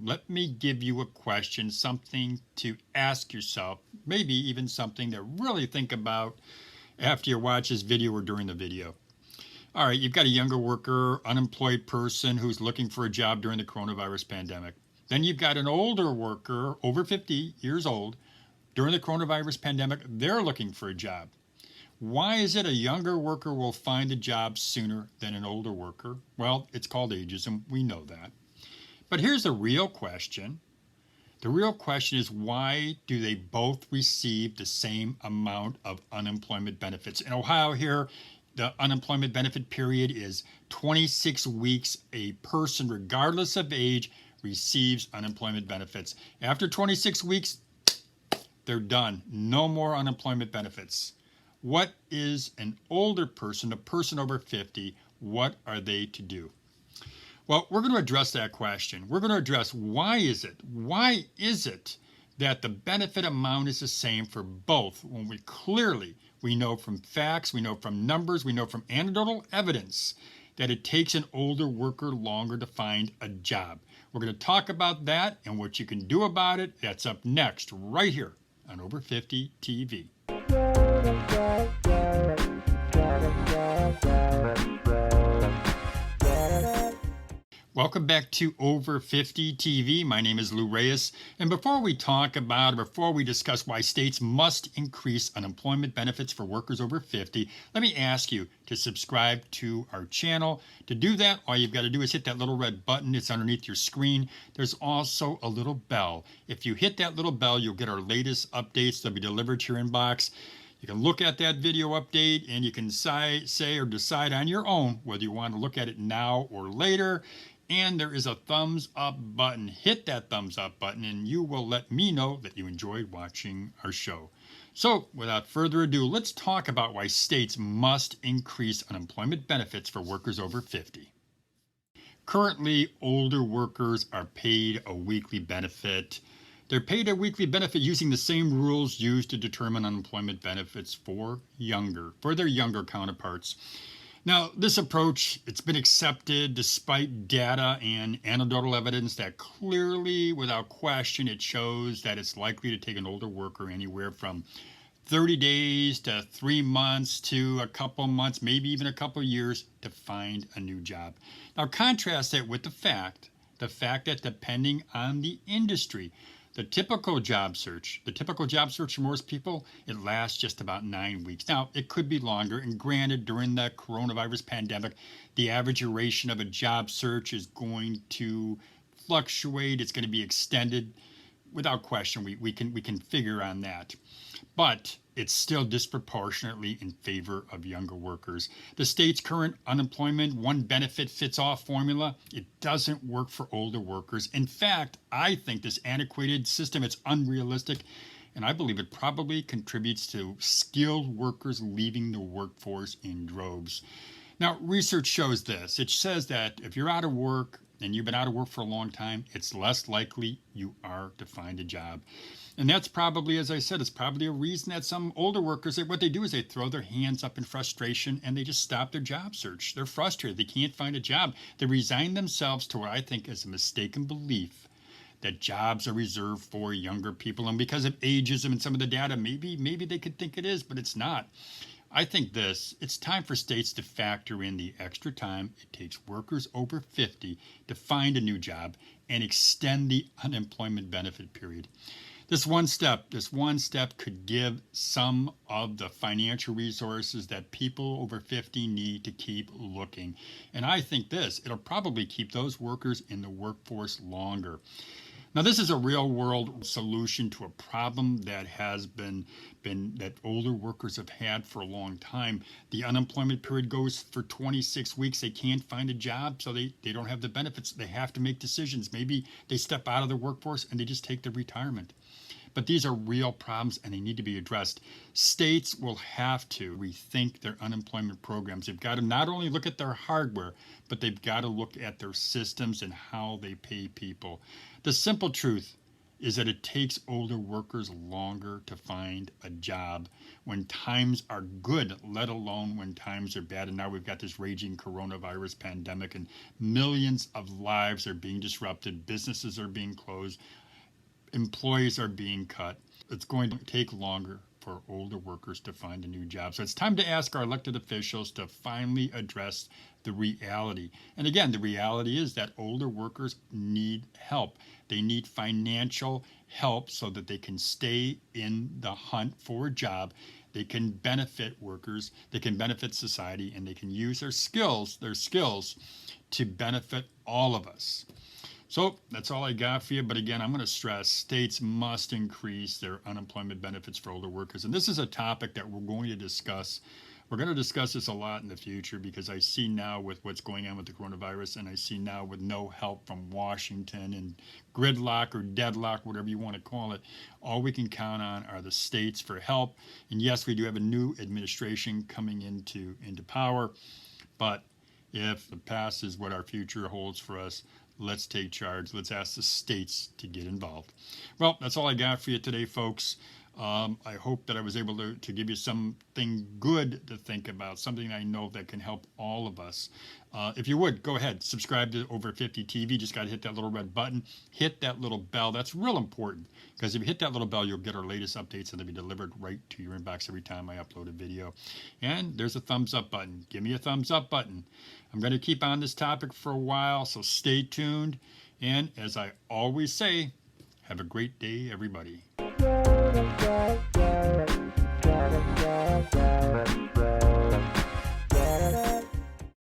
let me give you a question, something to ask yourself, maybe even something to really think about after you watch this video or during the video. All right, you've got a younger worker, unemployed person who's looking for a job during the coronavirus pandemic. Then you've got an older worker, over 50 years old. During the coronavirus pandemic, they're looking for a job. Why is it a younger worker will find a job sooner than an older worker? Well, it's called ageism. We know that. But here's the real question. The real question is, why do they both receive the same amount of unemployment benefits? In Ohio here, the unemployment benefit period is 26 weeks. A person, regardless of age, receives unemployment benefits. After 26 weeks, they're done. No more unemployment benefits. What is an older person, a person over 50, what are they to do? Well, we're going to address that question. We're going to address why is it that the benefit amount is the same for both when we know from facts, we know from numbers, we know from anecdotal evidence that it takes an older worker longer to find a job. We're going to talk about that and what you can do about it. That's up next, right here on Over 50 TV. Welcome back to Over 50 TV. My name is Lou Reyes. And before we discuss why states must increase unemployment benefits for workers over 50, let me ask you to subscribe to our channel. To do that, all you've got to do is hit that little red button. It's underneath your screen. There's also a little bell. If you hit that little bell, you'll get our latest updates. They'll be delivered to your inbox. You can look at that video update and you can say or decide on your own whether you want to look at it now or later. And there is a thumbs up button. Hit that thumbs up button and you will let me know that you enjoyed watching our show. So without further ado, let's talk about why states must increase unemployment benefits for workers over 50. Currently, older workers are paid a weekly benefit. They're paid a weekly benefit using the same rules used to determine unemployment benefits for their younger counterparts. Now, this approach, it's been accepted despite data and anecdotal evidence that clearly, without question, it shows that it's likely to take an older worker anywhere from 30 days to 3 months to a couple months, maybe even a couple years to find a new job. Now, contrast that with the fact that depending on the industry, the typical job search for most people, it lasts just about 9 weeks. Now, it could be longer, and granted, during the coronavirus pandemic, the average duration of a job search is going to fluctuate. It's going to be extended. Without question, we can figure on that. But it's still disproportionately in favor of younger workers. The state's current unemployment one benefit fits all formula, it doesn't work for older workers. In fact, I think this antiquated system, it's unrealistic, and I believe it probably contributes to skilled workers leaving the workforce in droves. Now, research shows this. It says that if you're out of work and you've been out of work for a long time, it's less likely you are to find a job. And that's probably, as I said, it's probably a reason that some older workers, what they do is they throw their hands up in frustration and they just stop their job search. They're frustrated. They can't find a job. They resign themselves to what I think is a mistaken belief that jobs are reserved for younger people. And because of ageism and some of the data, maybe they could think it is, but it's not. I think it's time for states to factor in the extra time it takes workers over 50 to find a new job and extend the unemployment benefit period. This one step could give some of the financial resources that people over 50 need to keep looking. And I think it'll probably keep those workers in the workforce longer. Now, this is a real-world solution to a problem that has been that older workers have had for a long time. The unemployment period goes for 26 weeks. They can't find a job, so they don't have the benefits. They have to make decisions. Maybe they step out of the workforce and they just take their retirement. But these are real problems and they need to be addressed. States will have to rethink their unemployment programs. They've got to not only look at their hardware, but they've got to look at their systems and how they pay people. The simple truth is that it takes older workers longer to find a job when times are good, let alone when times are bad. And now we've got this raging coronavirus pandemic, and millions of lives are being disrupted, businesses are being closed, employees are being cut. It's going to take longer for older workers to find a new job. So it's time to ask our elected officials to finally address the reality. And again, the reality is that older workers need help. They need financial help so that they can stay in the hunt for a job. They can benefit workers, they can benefit society, and they can use their skills to benefit all of us. So that's all I got for you. But again, I'm going to stress states must increase their unemployment benefits for older workers. And this is a topic that we're going to discuss. We're going to discuss this a lot in the future because I see now with what's going on with the coronavirus, and I see now with no help from Washington and gridlock or deadlock, whatever you want to call it, all we can count on are the states for help. And yes, we do have a new administration coming into power, but if the past is what our future holds for us, let's take charge. Let's ask the states to get involved. Well, that's all I got for you today, folks. I hope that I was able to give you something good to think about, something I know that can help all of us. If you would, go ahead, subscribe to Over 50 TV. Just got to hit that little red button, hit that little bell. That's real important because if you hit that little bell, you'll get our latest updates and they'll be delivered right to your inbox every time I upload a video. And there's a thumbs up button. Give me a thumbs up button. I'm going to keep on this topic for a while, so stay tuned. And as I always say, have a great day, everybody.